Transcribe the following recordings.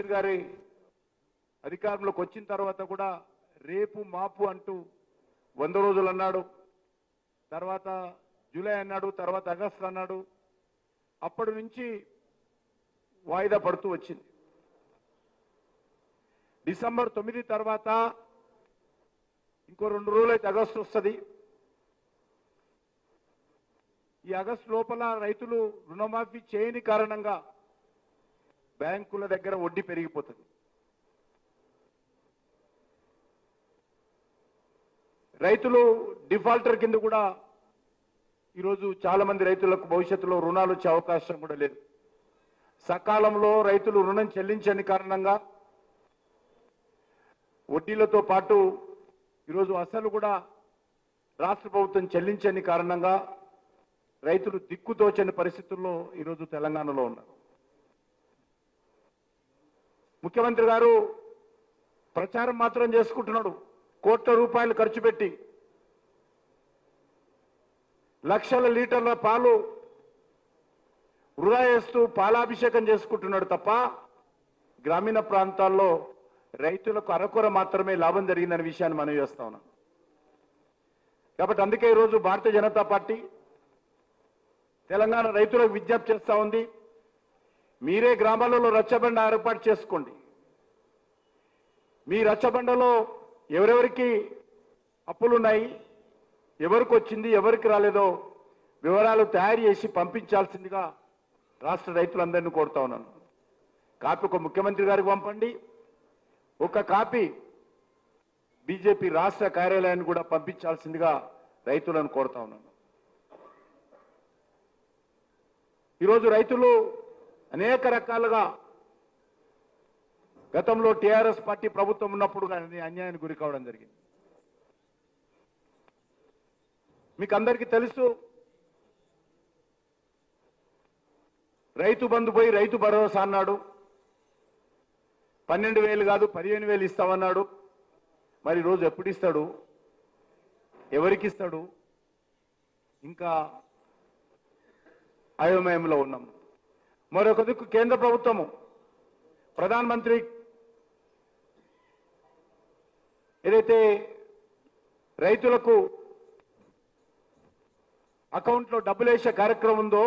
గారి అధికారంలోకి వచ్చిన తర్వాత కూడా రేపు మాపు అంటూ 100 రోజులు అన్నాడు, తర్వాత జూలై అన్నాడు, తర్వాత ఆగస్టు అన్నాడు. అప్పటి నుంచి వాయిదా పడుతూ వచ్చింది. డిసెంబర్ 9 తర్వాత ఇంకో 2 రోజులు అయితే ఆగస్టు వస్తుంది. ఈ ఆగస్టు లోపల రైతులు రుణమాఫీ చేయని కారణంగా బ్యాంకుల దగ్గర వడ్డీ పెరిగిపోతుంది. రైతులు డిఫాల్టర్ కింద కూడా ఈరోజు చాలా మంది రైతులకు భవిష్యత్తులో రుణాలు వచ్చే అవకాశం కూడా లేదు. సకాలంలో రైతులు రుణం చెల్లించని కారణంగా వడ్డీలతో పాటు ఈరోజు అసలు కూడా రాష్ట్ర ప్రభుత్వం చెల్లించని కారణంగా రైతులు దిక్కుతోచని పరిస్థితుల్లో ఈరోజు తెలంగాణలో ఉన్నారు. ముఖ్యమంత్రి గారు ప్రచారం మాత్రం చేసుకుంటున్నాడు. కోట్ల రూపాయలు ఖర్చు పెట్టి లక్షల లీటర్ల పాలు వృధా చేస్తూ పాలాభిషేకం చేసుకుంటున్నాడు తప్ప గ్రామీణ ప్రాంతాల్లో రైతులకు అరకొర మాత్రమే లాభం జరిగిందనే విషయాన్ని మనం చేస్తా ఉన్నాం. కాబట్టి అందుకే ఈరోజు భారతీయ జనతా పార్టీ తెలంగాణ రైతులకు విజ్ఞప్తి చేస్తా ఉంది. మీరే గ్రామాలలో రచ్చబండ ఏర్పాటు చేసుకోండి. మీ రచ్చబండలో ఎవరెవరికి అప్పులున్నాయి, ఎవరికి వచ్చింది, ఎవరికి రాలేదో వివరాలు తయారు చేసి పంపించాల్సిందిగా రాష్ట్ర రైతులందరినీ కోరుతా ఉన్నాను. కాపీ ఒక ముఖ్యమంత్రి గారికి పంపండి, ఒక కాపీ బీజేపీ రాష్ట్ర కార్యాలయాన్ని కూడా పంపించాల్సిందిగా రైతులను కోరుతా ఉన్నాను. ఈరోజు రైతులు అనేక రకాలుగా గతంలో టీఆర్ఎస్ పార్టీ ప్రభుత్వం ఉన్నప్పుడు కానీ అన్యాయానికి గురి కావడం జరిగింది. మీకు అందరికీ తెలుసు, రైతు బంధు పోయి రైతు భరోసా అన్నాడు. 12,000 కాదు 15,000 ఇస్తామన్నాడు. మరి రోజు ఎప్పుడు ఇస్తాడు, ఎవరికి ఇస్తాడు, ఇంకా అయోమయంలో ఉన్నాం. మరొక దిక్కు కేంద్ర ప్రభుత్వము ప్రధానమంత్రి ఏదైతే రైతులకు అకౌంట్లో డబ్బులు వేసే కార్యక్రమం ఉందో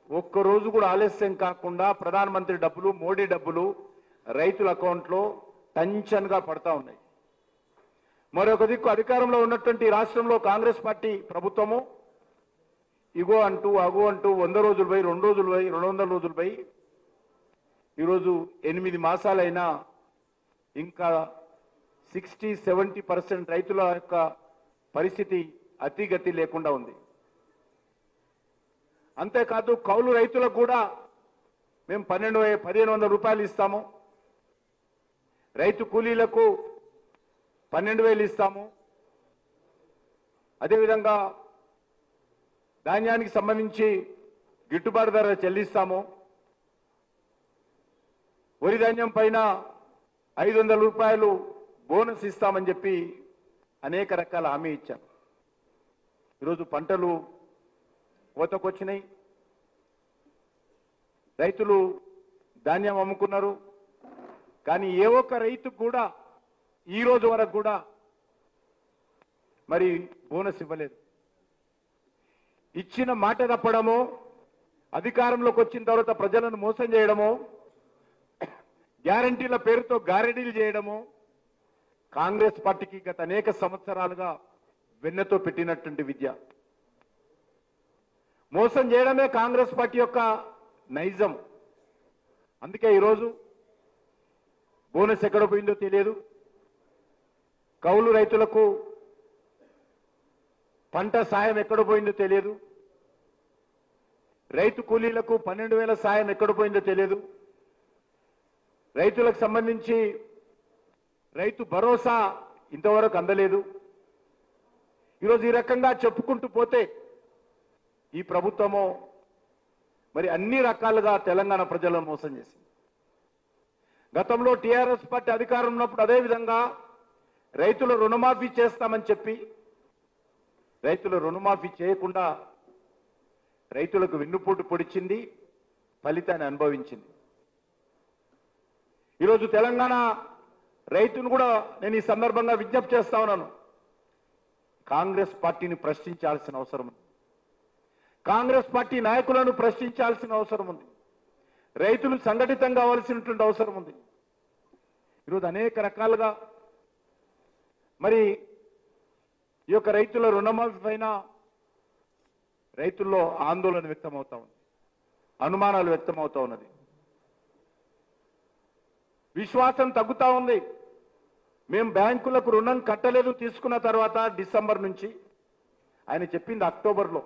ఒక్కరోజు కూడా ఆలస్యం కాకుండా ప్రధానమంత్రి డబ్బులు, మోడీ డబ్బులు రైతుల అకౌంట్లో టెన్షన్గా పడతా ఉన్నాయి. మరొక దిక్కు అధికారంలో ఉన్నటువంటి రాష్ట్రంలో కాంగ్రెస్ పార్టీ ప్రభుత్వము ఇగో అంటూ అగో అంటూ 100 రోజులు పోయి 2 రోజులు పోయి 200 రోజులు పోయి ఈరోజు 8 మాసాలైనా ఇంకా 60-70% రైతుల యొక్క పరిస్థితి అతిగతి లేకుండా ఉంది. అంతేకాదు కౌలు రైతులకు కూడా మేము 1,500 రూపాయలు ఇస్తాము, రైతు కూలీలకు 12,000 ఇస్తాము, అదేవిధంగా ధాన్యానికి సంబంధించి గిట్టుబాటు ధర చెల్లిస్తాము, వరి ధాన్యం పైన 500 రూపాయలు బోనస్ ఇస్తామని చెప్పి అనేక రకాల హామీ ఇచ్చారు. ఈరోజు పంటలు కోతకొచ్చినాయి, రైతులు ధాన్యం అమ్ముకున్నారు. కానీ ఏ ఒక్క రైతుకు కూడా ఈ రోజు వరకు కూడా మరి బోనస్ ఇవ్వలేదు. ఇచ్చిన మాట తప్పడమో, అధికారంలోకి వచ్చిన తర్వాత ప్రజలను మోసం చేయడమో, గ్యారంటీల పేరుతో గారెడీలు చేయడమో కాంగ్రెస్ పార్టీకి గత అనేక సంవత్సరాలుగా వెన్నెతో పెట్టినటువంటి విద్య. మోసం చేయడమే కాంగ్రెస్ పార్టీ యొక్క నైజం. అందుకే ఈరోజు బోనస్ ఎక్కడ పోయిందో తెలియదు, కౌలు రైతులకు పంట సాయం ఎక్కడ పోయిందో తెలియదు, రైతు కూలీలకు 12,000 సాయం ఎక్కడ పోయిందో తెలియదు, రైతులకు సంబంధించి రైతు భరోసా ఇంతవరకు అందలేదు. ఈరోజు ఈ రకంగా చెప్పుకుంటూ పోతే ఈ ప్రభుత్వము మరి అన్ని రకాలుగా తెలంగాణ ప్రజలను మోసం చేసింది. గతంలో టీఆర్ఎస్ పార్టీ అధికారం ఉన్నప్పుడు అదేవిధంగా రైతుల రుణమాఫీ చేస్తామని చెప్పి రైతుల రుణమాఫీ చేయకుండా రైతులకు వెన్నుపోటు పొడిచింది, ఫలితాన్ని అనుభవించింది. ఈరోజు తెలంగాణ రైతును కూడా నేను ఈ సందర్భంగా విజ్ఞప్తి చేస్తా ఉన్నాను. కాంగ్రెస్ పార్టీని ప్రశ్నించాల్సిన అవసరం ఉంది. కాంగ్రెస్ పార్టీ నాయకులను ప్రశ్నించాల్సిన అవసరం ఉంది. రైతులు సంఘటితం కావాల్సినటువంటి అవసరం ఉంది. ఈరోజు అనేక రకాలుగా మరి ఈ యొక్క రైతుల రుణమాఫీ పైన రైతుల్లో ఆందోళన వ్యక్తమవుతా ఉంది, అనుమానాలు వ్యక్తమవుతా ఉన్నది, విశ్వాసం తగ్గుతా ఉంది. మేము బ్యాంకులకు రుణం కట్టలేదు, తీసుకున్న తర్వాత డిసెంబర్ నుంచి ఆయన చెప్పింది అక్టోబర్లో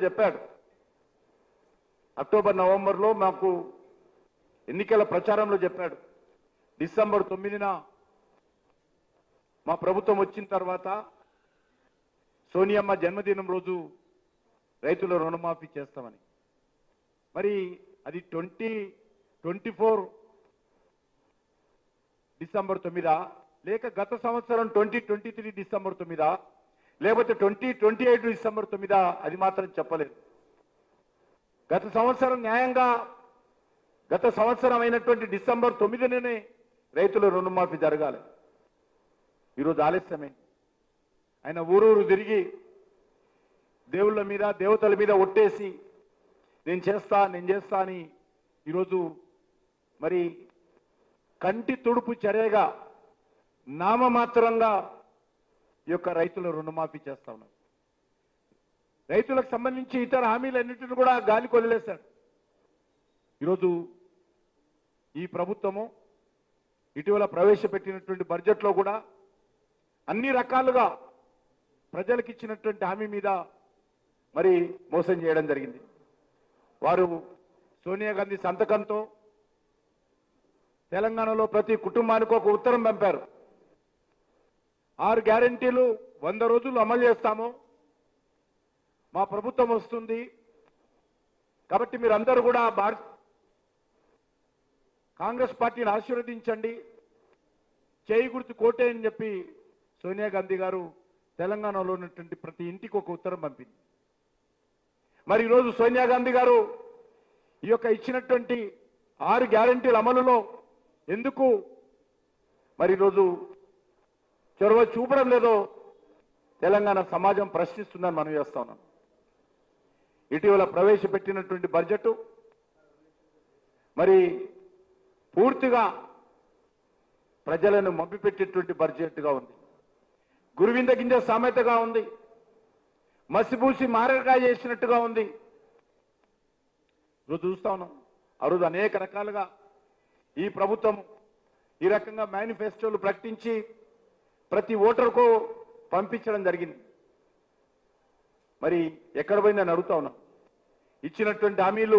చెప్పాడు. అక్టోబర్ నవంబర్లో మాకు ఎన్నికల ప్రచారంలో చెప్పాడు. డిసెంబర్ 9న మా ప్రభుత్వం వచ్చిన తర్వాత సోనియమ్మ జన్మదినం రోజు రైతుల రుణమాఫీ చేస్తామని. మరి అది 2024 డిసెంబర్ 9 లేక గత సంవత్సరం 2023 డిసెంబర్ 9 లేకపోతే 2028 డిసెంబర్ 9 అది మాత్రం చెప్పలేదు. గత సంవత్సరం న్యాయంగా గత సంవత్సరం అయినటువంటి డిసెంబర్ 9నే రైతుల రుణమాఫీ జరగాలి. ఈరోజు ఆలస్యమైంది. ఆయన ఊరూరు తిరిగి దేవుళ్ళ మీద దేవతల మీద ఒట్టేసి నేను చేస్తా అని ఈరోజు మరి కంటి తుడుపు చర్యగా నామమాత్రంగా ఈ యొక్క రైతుల రుణమాఫీ చేస్తా ఉన్నారు. రైతులకు సంబంధించి ఇతర హామీలన్నింటినీ కూడా గాలికి వదిలేశాడు. ఈరోజు ఈ ప్రభుత్వము ఇటీవల ప్రవేశపెట్టినటువంటి బడ్జెట్లో కూడా అన్ని రకాలుగా ప్రజలకు ఇచ్చినటువంటి హామీ మీద మరి మోసం చేయడం జరిగింది. వారు సోనియా గాంధీ సంతకంతో తెలంగాణలో ప్రతి కుటుంబానికి ఒక ఉత్తరం పంపారు. 6 గ్యారెంటీలు 100 రోజులు అమలు చేస్తాము, మా ప్రభుత్వం వస్తుంది కాబట్టి మీరందరూ కూడా కాంగ్రెస్ పార్టీని ఆశీర్వదించండి, చేయి గుర్తు కోటే అని చెప్పి సోనియా గాంధీ గారు తెలంగాణలో ఉన్నటువంటి ప్రతి ఇంటికి ఒక ఉత్తరం పంపింది. మరి ఈరోజు సోనియా గాంధీ గారు ఈ యొక్క ఇచ్చినటువంటి 6 గ్యారెంటీల అమలులో ఎందుకు మరి ఈరోజు చొరవ చూపడం లేదో తెలంగాణ సమాజం ప్రశ్నిస్తుందని మనం చేస్తా ఉన్నాం. ఇటీవల ప్రవేశపెట్టినటువంటి బడ్జెట్ మరి పూర్తిగా ప్రజలను మభ్యపెట్టేటువంటి బడ్జెట్గా ఉంది. గురువింద గింజ సామెతగా ఉంది, మసిపూసి మారకాయ చేసినట్టుగా ఉంది. ఈరోజు చూస్తా ఉన్నాం. ఆ రోజు అనేక రకాలుగా ఈ ప్రభుత్వం ఈ రకంగా మేనిఫెస్టోలు ప్రకటించి ప్రతి ఓటర్కు పంపించడం జరిగింది. మరి ఎక్కడ పోయిందని అడుగుతా ఉన్నాం. ఇచ్చినటువంటి హామీలు